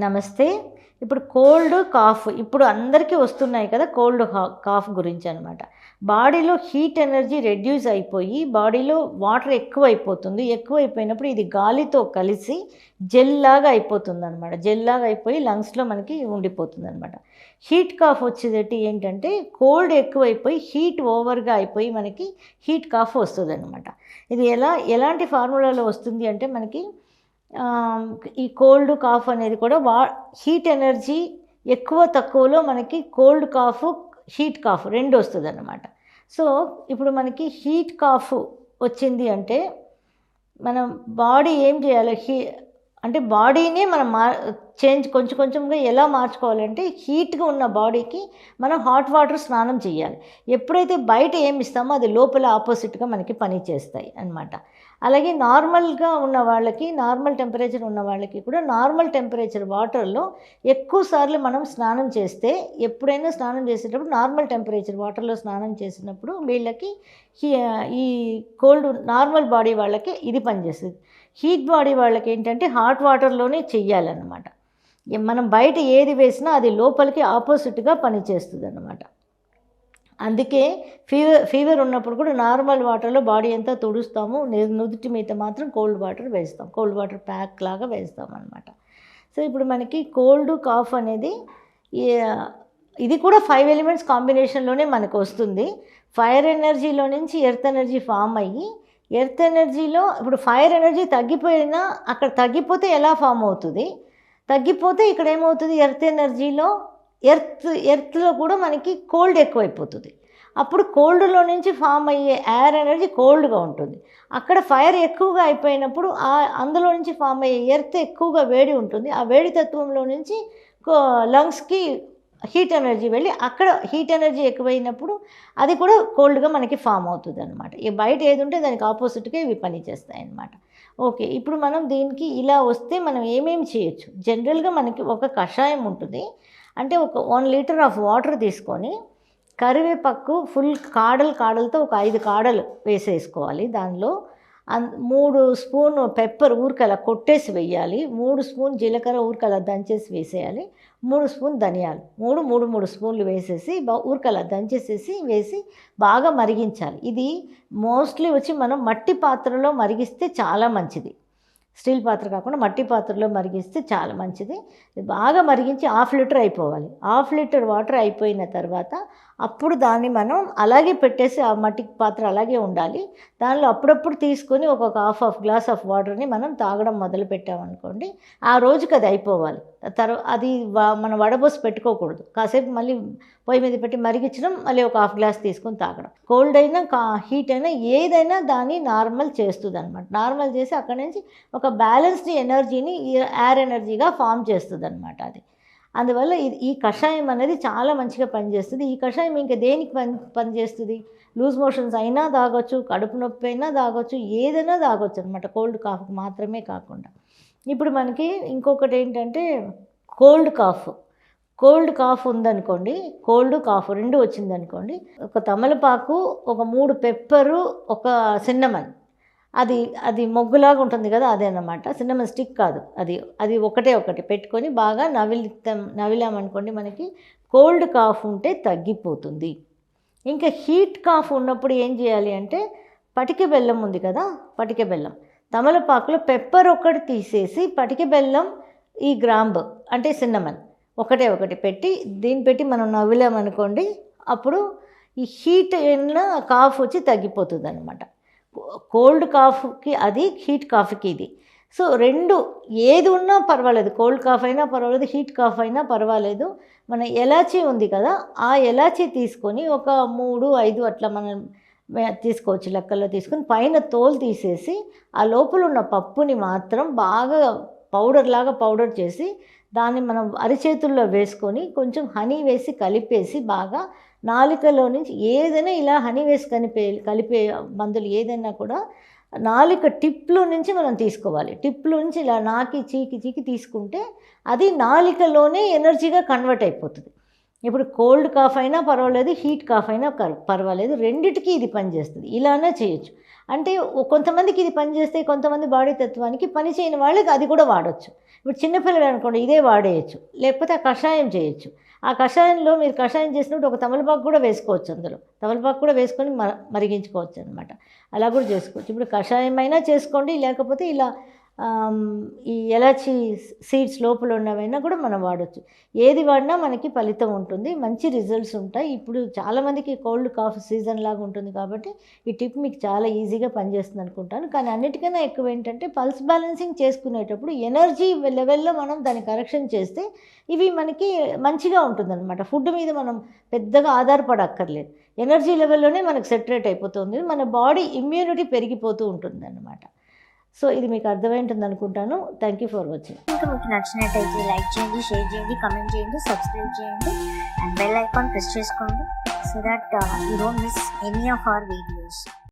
నమస్తే. ఇప్పుడు cold, cough ఇప్పుడు అందరికీ వస్తున్నాయి కదా! కోల్డ్, కాఫ్ గురించి అనమాట. బాడీలో హీట్ ఎనర్జీ రెడ్యూస్ అయిపోయి బాడీలో వాటర్ ఎక్కువైపోతుంది. ఎక్కువైపోయినప్పుడు ఇది గాలితో కలిసి జెల్‌లాగా అయిపోతుందనమాట. జెల్‌లాగా అయిపోయి లంగ్స్‌లో మనకి ఉండిపోతుందనమాట. హీట్ కాఫ్ వచ్చేదటి ఏంటంటే కోల్డ్ ఎక్కువైపోయి హీట్ ఓవర్‌గా అయిపోయి మనకి హీట్ కాఫ్ వస్తదనమాట. ఇది ఎలాంటి ఫార్ములాలో వస్తుంది అంటే మనకి ఈ కోల్డ్, కాఫ్ అనేది కూడా హీట్ ఎనర్జీ ఎక్కువ తక్కువలో మనకి కోల్డ్ కాఫ్, హీట్ కాఫ్ 2 వస్తుందన్నమాట. సో ఇప్పుడు మనకి హీట్ కాఫ్ వచ్చింది అంటే మనం బాడీ ఏం చేయాలి? అంటే బాడీనే మనం కొంచెం కొంచెంగా ఎలా మార్చుకోవాలంటే హీట్గా ఉన్న బాడీకి మనం హాట్ వాటర్ స్నానం చేయాలి. ఎప్పుడైతే బయట ఏమి ఇస్తామో అది లోపల ఆపోజిట్గా మనకి పని చేస్తాయి అన్నమాట. అలాగే నార్మల్గా ఉన్న వాళ్ళకి, నార్మల్ టెంపరేచర్ ఉన్న వాళ్ళకి కూడా నార్మల్ టెంపరేచర్ వాటర్లో ఎక్కువ సార్లు మనం స్నానం చేస్తే, ఎప్పుడైనా స్నానం చేసేటప్పుడు నార్మల్ టెంపరేచర్ వాటర్లో స్నానం చేసినప్పుడు వీళ్ళకి ఈ కోల్డ్ నార్మల్ బాడీ వాళ్ళకి ఇది పనిచేస్తుంది. హీట్ బాడీ వాళ్ళకి ఏంటంటే హాట్ వాటర్లోనే చెయ్యాలన్నమాట. మనం బయట ఏది వేసినా అది లోపలికి ఆపోజిట్గా పనిచేస్తుంది అన్నమాట. అందుకే ఫీవర్ ఉన్నప్పుడు కూడా నార్మల్ వాటర్లో బాడీ అంతా తుడుస్తాము, నుదుటి మీద మాత్రం కోల్డ్ వాటర్ వేస్తాం, కోల్డ్ వాటర్ ప్యాక్ లాగా వేస్తాం అన్నమాట. సో ఇప్పుడు మనకి కోల్డ్, కాఫ్ అనేది ఇది కూడా 5 ఎలిమెంట్స్ కాంబినేషన్లోనే మనకు వస్తుంది. ఫైర్ ఎనర్జీలో నుంచి ఎర్త్ ఎనర్జీ ఫామ్ అయ్యి, ఎర్త్ ఎనర్జీలో ఇప్పుడు ఫైర్ ఎనర్జీ తగ్గిపోయినా అక్కడ తగ్గిపోతే ఎలా ఫామ్ అవుతుంది? తగ్గిపోతే ఇక్కడ ఏమవుతుంది? ఎర్త్ ఎనర్జీలో ఎర్త్లో కూడా మనకి కోల్డ్ ఎక్కువైపోతుంది. అప్పుడు కోల్డ్లో నుంచి ఫామ్ అయ్యే ఎయిర్ ఎనర్జీ కోల్డ్గా ఉంటుంది. అక్కడ ఫైర్ ఎక్కువగా అయిపోయినప్పుడు అందులో నుంచి ఫామ్ అయ్యే ఎర్త్ ఎక్కువగా వేడి ఉంటుంది. ఆ వేడి తత్వంలో నుంచి లంగ్స్కి హీట్ ఎనర్జీ వెళ్ళి అక్కడ హీట్ ఎనర్జీ ఎక్కువైనప్పుడు అది కూడా కోల్డ్గా మనకి ఫామ్ అవుతుంది అనమాట. ఈ బయట ఏది ఉంటే దానికి ఆపోజిట్గా ఇవి పనిచేస్తాయి అన్నమాట. ఓకే, ఇప్పుడు మనం దీనికి ఇలా వస్తే మనం ఏమేమి చేయొచ్చు? జనరల్గా మనకి ఒక కషాయం ఉంటుంది. అంటే ఒక 1 లీటర్ ఆఫ్ వాటర్ తీసుకొని కరివేపాకు ఫుల్ కాడలతో ఒక 5 కాడలు వేసేసుకోవాలి. దానిలో 3 స్పూన్ పెప్పర్ ఊరికలా కొట్టేసి వేయాలి. 3 స్పూన్ జీలకర్ర ఊరికలా దంచేసి వేసేయాలి. 3 స్పూన్ ధనియాలు 3 స్పూన్లు వేసేసి ఊరికలా దంచేసేసి వేసి బాగా మరిగించాలి. ఇది మోస్ట్లీ వచ్చి మనం మట్టి పాత్రలో మరిగిస్తే చాలా మంచిది. స్టీల్ పాత్ర కాకుండా మట్టి పాత్రలో మరిగిస్తే చాలా మంచిది. బాగా మరిగించి 1/2 లీటర్ అయిపోవాలి. 1/2 లీటర్ వాటర్ అయిపోయిన తర్వాత అప్పుడు దాన్ని మనం అలాగే పెట్టేసి ఆ మట్టి పాత్ర అలాగే ఉండాలి. దానిలో అప్పుడప్పుడు తీసుకొని ఒక్కొక్క హాఫ్ గ్లాస్ ఆఫ్ వాటర్ని మనం తాగడం మొదలు పెట్టామనుకోండి, ఆ రోజుకి అది అయిపోవాలి. అది మనం వడబోసి పెట్టుకోకూడదు. కాసేపు మళ్ళీ పొయ్యి మీద పెట్టి మరిగించడం, మళ్ళీ ఒక 1/2 గ్లాస్ తీసుకొని తాగడం. కోల్డ్ అయినా హీట్ అయినా ఏదైనా దాన్ని నార్మల్ చేస్తుంది అనమాట. నార్మల్ చేసి అక్కడి నుంచి ఒక బ్యాలెన్స్డ్ ఎనర్జీని ఎయిర్ ఎనర్జీగా ఫామ్ చేస్తుంది అనమాట అది. అందువల్ల ఈ కషాయం అనేది చాలా మంచిగా పనిచేస్తుంది. ఈ కషాయం ఇంకా దేనికి పనిచేస్తుంది? లూజ్ మోషన్స్ అయినా తాగొచ్చు, కడుపు నొప్పి అయినా తాగొచ్చు, ఏదైనా తాగొచ్చు అనమాట. కోల్డ్, కాఫ్కి మాత్రమే కాకుండా ఇప్పుడు మనకి ఇంకొకటి ఏంటంటే కోల్డ్ కాఫ్ ఉందనుకోండి, కోల్డ్, కాఫ్ 2 వచ్చిందనుకోండి, ఒక తమలపాకు, ఒక 3 పెప్పరు, ఒక సిన్నమన్, అది మొగ్గులాగా ఉంటుంది కదా, అదేనమాట. సిన్నమన్ స్టిక్ కాదు, అది ఒకటి పెట్టుకొని బాగా నవిలామనుకోండి, మనకి కోల్డ్ కాఫ్ ఉంటే తగ్గిపోతుంది. ఇంకా హీట్ కాఫ్ ఉన్నప్పుడు ఏం చేయాలి అంటే పటిక బెల్లం ఉంది కదా, పటిక బెల్లం, తమలపాకులో పెప్పర్ ఒకటి తీసేసి పటిక బెల్లం, ఈ గ్రాంబ్ అంటే సిన్నమన్ ఒకటి పెట్టి పెట్టి మనం నవ్విలామనుకోండి, అప్పుడు ఈ హీట్ కాఫ్ వచ్చి తగ్గిపోతుంది అనమాట. కోల్డ్ కాఫ్కి అది, హీట్ కాఫ్కి ఇది. సో 2 ఏది ఉన్నా పర్వాలేదు, కోల్డ్ కాఫ్ అయినా పర్వాలేదు, హీట్ కాఫ్ అయినా పర్వాలేదు. మన ఎలాచీ ఉంది కదా, ఆ ఎలాచీ తీసుకొని ఒక 3, 5 అట్లా మనం తీసుకోవచ్చు, లెక్కల్లో తీసుకొని పైన తోలు తీసేసి ఆ లోపల ఉన్న పప్పుని మాత్రం బాగా పౌడర్ చేసి దాన్ని మనం అరిచేతుల్లో వేసుకొని కొంచెం హనీ వేసి కలిపేసి బాగా నాలుకలో నుంచి ఏదైనా ఇలా హనీ వేసి కలిపే మందులు ఏదైనా కూడా నాలుక టిప్లో నుంచి మనం తీసుకోవాలి. టిప్లో నుంచి ఇలా నాకి చీకి తీసుకుంటే అది నాలుకలోనే ఎనర్జీగా కన్వర్ట్ అయిపోతుంది. ఇప్పుడు కోల్డ్ కాఫ్ అయినా పర్వాలేదు, హీట్ కాఫ్ అయినా పర్వాలేదు, రెండిటికి ఇది పనిచేస్తుంది. ఇలానే చేయొచ్చు. అంటే కొంతమందికి ఇది పనిచేస్తే కొంతమంది బాడీ తత్వానికి పని చేయని వాళ్ళకి అది కూడా వాడచ్చు. ఇప్పుడు చిన్నపిల్లలు అనుకోండి ఇదే వాడేయచ్చు, లేకపోతే ఆ కషాయం చేయొచ్చు. ఆ కషాయంలో మీరు కషాయం చేసినప్పుడు ఒక తమలపాకు కూడా వేసుకోవచ్చు, అందులో తమలపాకు కూడా వేసుకొని మరిగించుకోవచ్చు అనమాట. అలా కూడా చేసుకోవచ్చు. ఇప్పుడు కషాయం అయినా చేసుకోండి, లేకపోతే ఇలా ఈ ఎలాచి సీడ్స్ లోపల ఉన్నవైనా కూడా మనం వాడచ్చు. ఏది వాడినా మనకి ఫలితం ఉంటుంది, మంచి రిజల్ట్స్ ఉంటాయి. ఇప్పుడు చాలామందికి కోల్డ్ కాఫ్ సీజన్ లాగా ఉంటుంది కాబట్టి ఈ టిప్ మీకు చాలా ఈజీగా పనిచేస్తుంది అనుకుంటాను. కానీ అన్నిటికన్నా ఎక్కువ ఏంటంటే పల్స్ బ్యాలెన్సింగ్ చేసుకునేటప్పుడు ఎనర్జీ లెవెల్లో మనం దాన్ని కరెక్షన్ చేస్తే ఇవి మనకి మంచిగా ఉంటుందన్నమాట. ఫుడ్ మీద మనం పెద్దగా ఆధారపడక్కర్లేదు, ఎనర్జీ లెవెల్లోనే మనకు సెటరేట్ అయిపోతుంది, మన బాడీ ఇమ్యూనిటీ పెరిగిపోతూ ఉంటుంది అన్నమాట. సో ఇది మీకు అర్థమైంటుంది అనుకుంటాను. Thank you for watching. ఇంకా మీకు నచ్చినట్టయితే లైక్ చేయండి, షేర్ చేయండి, కమెంట్ చేయండి, సబ్స్క్రైబ్ చేయండి అండ్ బెల్ ఐకాన్ ప్రెస్ చేసుకోండి so that you don't miss any of our videos.